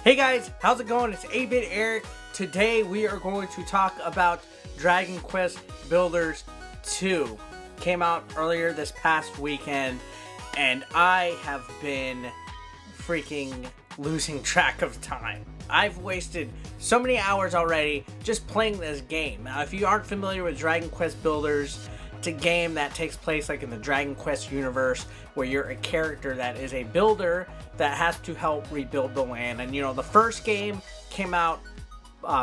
Hey guys, how's it going? It's 8-Bit Eric. Today we are going to talk about Dragon Quest Builders 2. Came out earlier this past weekend, and I have been freaking losing track of time. I've wasted so many hours already just playing this game. Now, if you aren't familiar with Dragon Quest Builders, it's a game that takes place like in the Dragon Quest universe, where you're a character that is a builder that has to help rebuild the land. And you know, the first game came out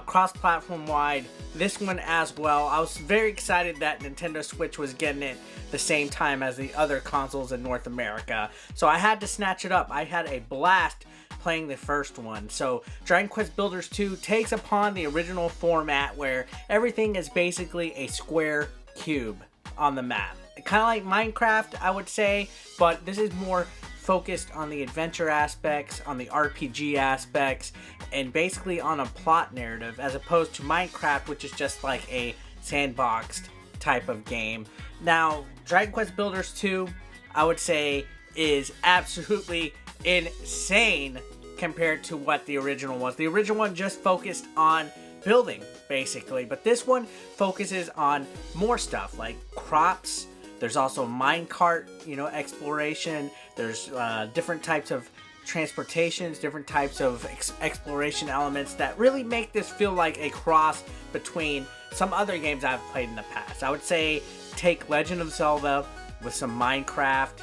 cross-platform wide, this one as well. I was very excited that Nintendo Switch was getting it the same time as the other consoles in North America, so I had to snatch it up. I had a blast playing the first one. So Dragon Quest Builders 2 takes upon the original format where everything is basically a square cube on the map. Kind of like Minecraft, I would say, but this is more focused on the adventure aspects, on the RPG aspects, and basically on a plot narrative, as opposed to Minecraft, which is just like a sandboxed type of game. Now, Dragon Quest Builders 2, I would say, is absolutely insane compared to what the original was. The original one just focused on building, basically, but this one focuses on more stuff like crops. There's also minecart, exploration. There's different types of transportations, different types of exploration elements that really make this feel like a cross between some other games I've played in the past. I would say take Legend of Zelda with some Minecraft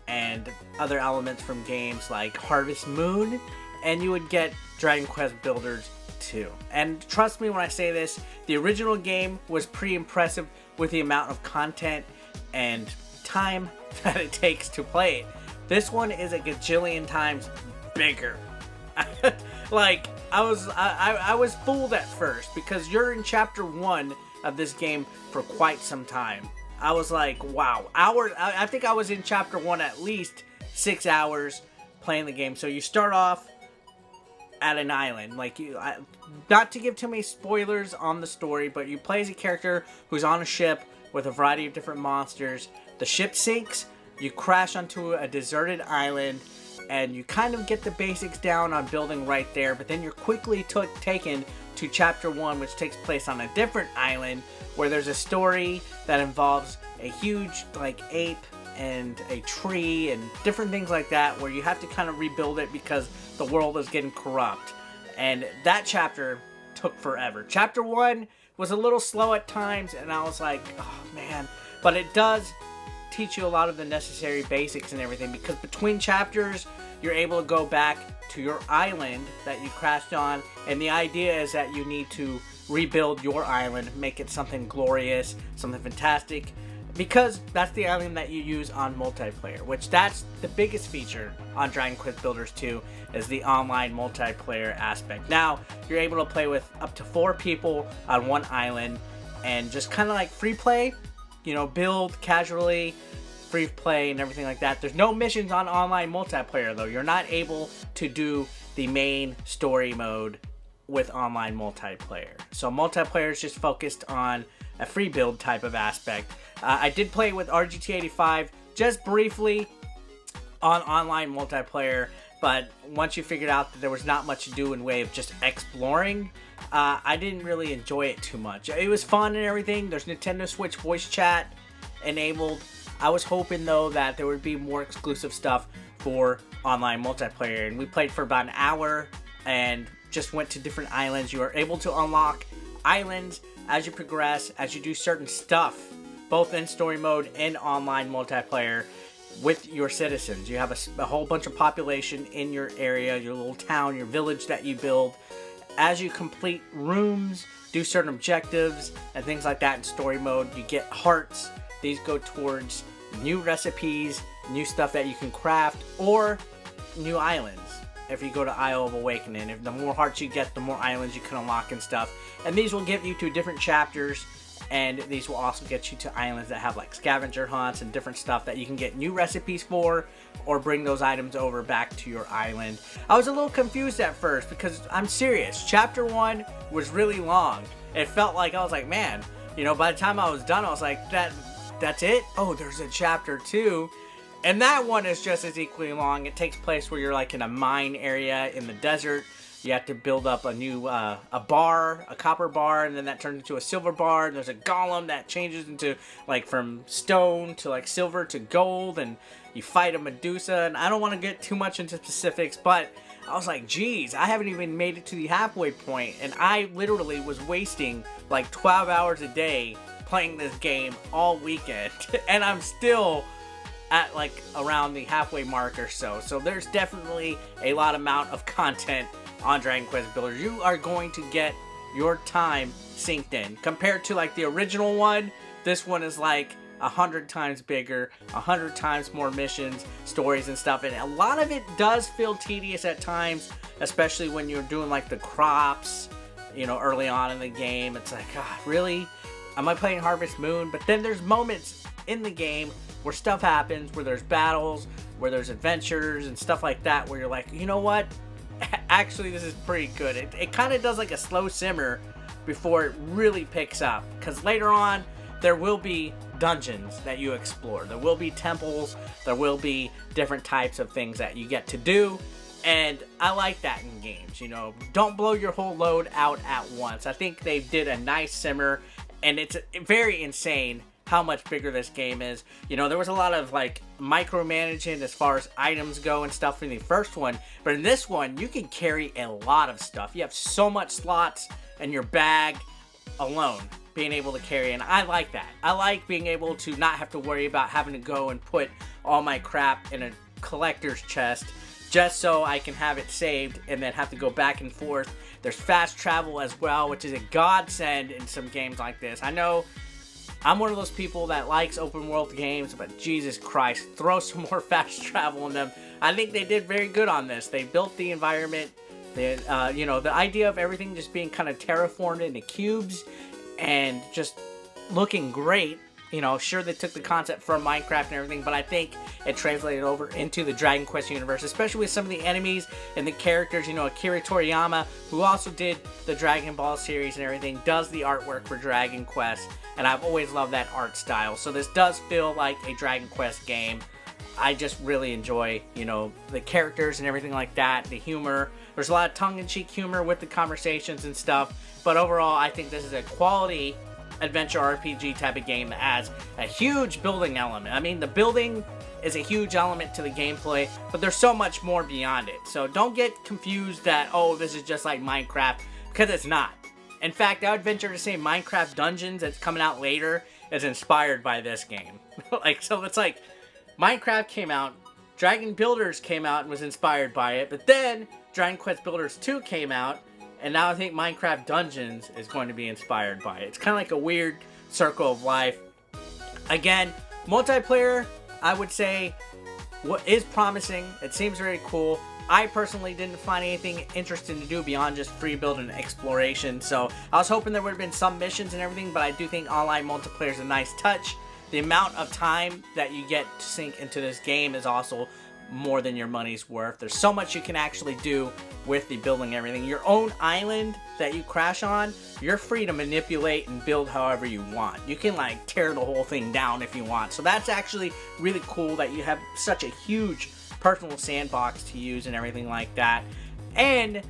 and other elements from games like Harvest Moon, and you would get Dragon Quest Builders 2. And trust me when I say this, the original game was pretty impressive with the amount of content and time that it takes to play it. This one is a gajillion times bigger. Like, I was fooled at first because you're in chapter 1 of this game for quite some time. I was like, wow, I think I was in chapter 1 at least 6 hours playing the game. So you start off at an island, not to give too many spoilers on the story, but you play as a character who's on a ship with a variety of different monsters. The ship sinks, you crash onto a deserted island, and you kind of get the basics down on building right there, but then you're quickly taken to chapter 1, which takes place on a different island, where there's a story that involves a huge ape and a tree and different things like that, where you have to kind of rebuild it because the world is getting corrupt. And that chapter took forever. Chapter 1 was a little slow at times, and I was like, oh man. But it does teach you a lot of the necessary basics and everything, because between chapters, you're able to go back to your island that you crashed on, and the idea is that you need to rebuild your island, make it something glorious, something fantastic, because that's the island that you use on multiplayer, which that's the biggest feature on Dragon Quest Builders 2, is the online multiplayer aspect. Now, you're able to play with up to 4 people on one island, and just kind of like free play, build casually, free play and everything like that. There's no missions on online multiplayer though. You're not able to do the main story mode with online multiplayer. So multiplayer is just focused on a free build type of aspect. I did play with RGT85 just briefly on online multiplayer, but once you figured out that there was not much to do in way of just exploring, I didn't really enjoy it too much. It was fun and everything. There's Nintendo Switch voice chat enabled. I was hoping though that there would be more exclusive stuff for online multiplayer, and we played for about an hour and just went to different islands. You are able to unlock islands as you progress, as you do certain stuff, both in story mode and online multiplayer with your citizens. You have a whole bunch of population in your area, your little town, your village that you build. As you complete rooms, do certain objectives and things like that in story mode, you get hearts. These go towards new recipes, new stuff that you can craft, or new islands. If you go to Isle of Awakening, if the more hearts you get, the more islands you can unlock and stuff. And these will get you to different chapters, and these will also get you to islands that have scavenger hunts and different stuff that you can get new recipes for, or bring those items over back to your island. I was a little confused at first because I'm serious. Chapter 1 was really long. It felt like I was like, man, by the time I was done, I was like, that's it? Oh, there's a chapter 2. And that one is just as equally long. It takes place where you're in a mine area in the desert. you have to build up a new a bar, a copper bar, and then that turns into a silver bar. And there's a golem that changes into like from stone to like silver to gold, and you fight a Medusa. And I don't want to get too much into specifics, but I was like, geez, I haven't even made it to the halfway point, and I literally was wasting like 12 hours a day playing this game all weekend, and I'm still at like around the halfway mark or so. So there's definitely a lot amount of content on Dragon Quest Builders. You are going to get your time synced in. Compared to like the original one, this one is like 100 times bigger, 100 times more missions, stories and stuff, and a lot of it does feel tedious at times, especially when you're doing like the crops, you know, early on in the game. It's like, God, really? Am I playing Harvest Moon? But then there's moments in the game where stuff happens, where there's battles, where there's adventures and stuff like that, where you're like, you know what? Actually, this is pretty good. It kind of does like a slow simmer before it really picks up, because later on there will be dungeons that you explore. There will be temples. There will be different types of things that you get to do. And I like that in games, you know. Don't blow your whole load out at once. I think they did a nice simmer, and it's very insane how much bigger this game is. You know, there was a lot of like micromanaging as far as items go and stuff in the first one, but in this one you can carry a lot of stuff. You have so much slots in your bag alone being able to carry, and I like that. I like being able to not have to worry about having to go and put all my crap in a collector's chest just so I can have it saved and then have to go back and forth. There's fast travel as well, which is a godsend in some games like this. I know I'm one of those people that likes open world games, but Jesus Christ, throw some more fast travel in them. I think they did very good on this. They built the environment. They, you know, the idea of everything just being kind of terraformed into cubes and just looking great. You know, sure, they took the concept from Minecraft and everything, but I think it translated over into the Dragon Quest universe, especially with some of the enemies and the characters. You know, Akira Toriyama, who also did the Dragon Ball series and everything, does the artwork for Dragon Quest, and I've always loved that art style. So this does feel like a Dragon Quest game. I just really enjoy, you know, the characters and everything like that, the humor. There's a lot of tongue-in-cheek humor with the conversations and stuff, but overall, I think this is a quality adventure RPG type of game that has a huge building element. I mean, the building is a huge element to the gameplay, but there's so much more beyond it. So don't get confused that, oh, this is just like Minecraft, because it's not. In fact, I would venture to say Minecraft Dungeons that's coming out later is inspired by this game. Like, so it's like Minecraft came out, Dragon Builders came out and was inspired by it, but then Dragon Quest Builders 2 came out, and now I think Minecraft Dungeons is going to be inspired by it. It's kind of like a weird circle of life. Again, multiplayer, I would say, what is promising. It seems very cool. I personally didn't find anything interesting to do beyond just free build and exploration. So I was hoping there would have been some missions and everything, but I do think online multiplayer is a nice touch. The amount of time that you get to sink into this game is also more than your money's worth. There's so much you can actually do with the building everything. Your own island that you crash on, you're free to manipulate and build however you want. You can like tear the whole thing down if you want. So that's actually really cool that you have such a huge personal sandbox to use and everything like that. And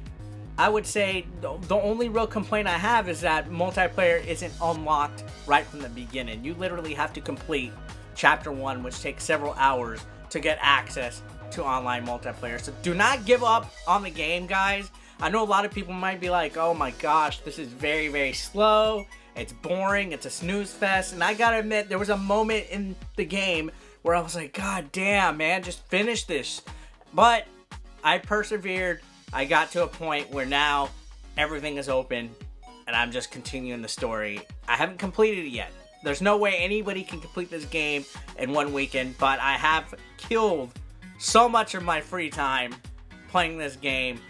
I would say the only real complaint I have is that multiplayer isn't unlocked right from the beginning. You literally have to complete Chapter 1, which takes several hours to get access to online multiplayer. So do not give up on the game, guys. I know a lot of people might be like, oh my gosh, this is very, very slow. It's boring. It's a snooze fest. And I gotta admit, there was a moment in the game where I was like, God damn, man, just finish this. But I persevered. I got to a point where now everything is open and I'm just continuing the story. I haven't completed it yet. There's no way anybody can complete this game in one weekend, but I have killed so much of my free time playing this game.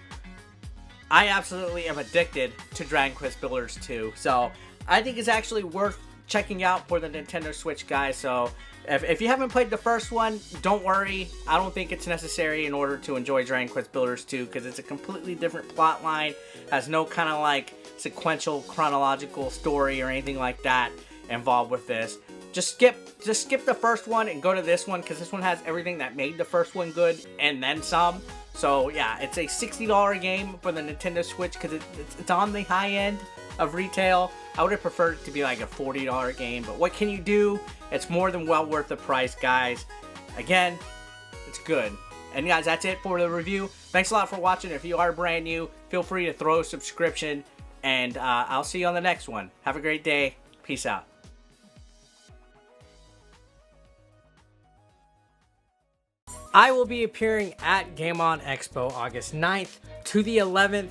I absolutely am addicted to Dragon Quest Builders 2, so I think it's actually worth checking out for the Nintendo Switch, guys. So if you haven't played the first one, don't worry. I don't think it's necessary in order to enjoy Dragon Quest Builders 2, because it's a completely different plot line, has no kind of like sequential chronological story or anything like that involved with this. Just skip the first one and go to this one, because this one has everything that made the first one good and then some. So yeah, it's a $60 game for the Nintendo Switch because it's on the high end of retail. I would have preferred it to be like a $40 game, but what can you do? It's more than well worth the price, guys. Again, it's good. And guys, that's it for the review. Thanks a lot for watching. If you are brand new, feel free to throw a subscription, and I'll see you on the next one. Have a great day. Peace out. I will be appearing at Game On Expo August 9th to the 11th.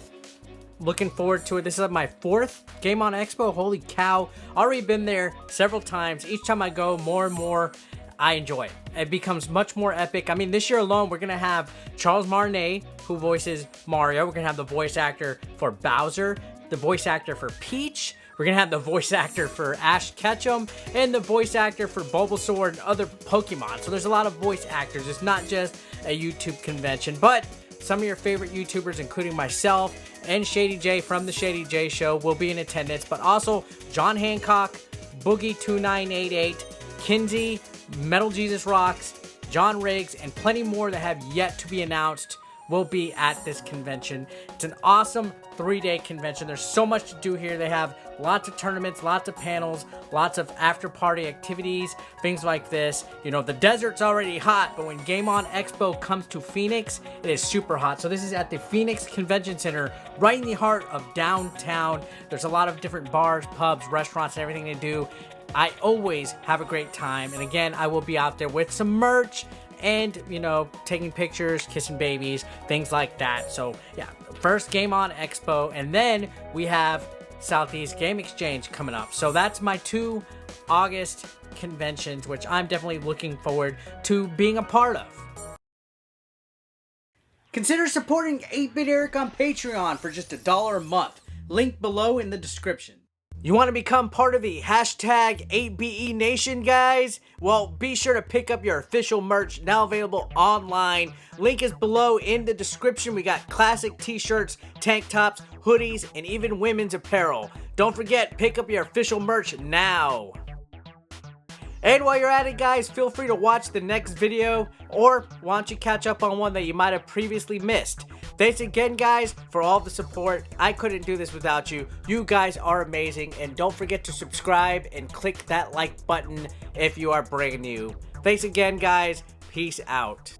Looking forward to it. This is my 4th Game On Expo. Holy cow. Already been there several times. Each time I go, more and more, I enjoy it. It becomes much more epic. I mean, this year alone, we're going to have Charles Martinet, who voices Mario. We're going to have the voice actor for Bowser, the voice actor for Peach. We're going to have the voice actor for Ash Ketchum, and the voice actor for Bulbasaur and other Pokemon. So there's a lot of voice actors. It's not just a YouTube convention, but some of your favorite YouTubers, including myself and Shady J from The Shady J Show, will be in attendance. But also John Hancock, Boogie2988, Kinsey, Metal Jesus Rocks, John Riggs, and plenty more that have yet to be announced will be at this convention. It's an awesome 3-day convention. There's so much to do here. They have lots of tournaments, lots of panels, lots of after-party activities, things like this. You know, the desert's already hot, but when Game On Expo comes to Phoenix, it is super hot. So this is at the Phoenix Convention Center, right in the heart of downtown. There's a lot of different bars, pubs, restaurants, and everything to do. I always have a great time. And again, I will be out there with some merch and, you know, taking pictures, kissing babies, things like that. So yeah, first Game On Expo, and then we have Southeast Game Exchange coming up. So that's my 2 August conventions, which I'm definitely looking forward to being a part of. Consider supporting 8-Bit Eric on Patreon for just $1 a month. Link below in the description. You want to become part of the hashtag 8BE Nation, guys? Well, be sure to pick up your official merch, now available online. Link is below in the description. We got classic t-shirts, tank tops, hoodies, and even women's apparel. Don't forget, pick up your official merch now. And while you're at it, guys, feel free to watch the next video, or why don't you catch up on one that you might have previously missed. Thanks again, guys, for all the support. I couldn't do this without you. You guys are amazing, and don't forget to subscribe and click that like button if you are brand new. Thanks again, guys. Peace out.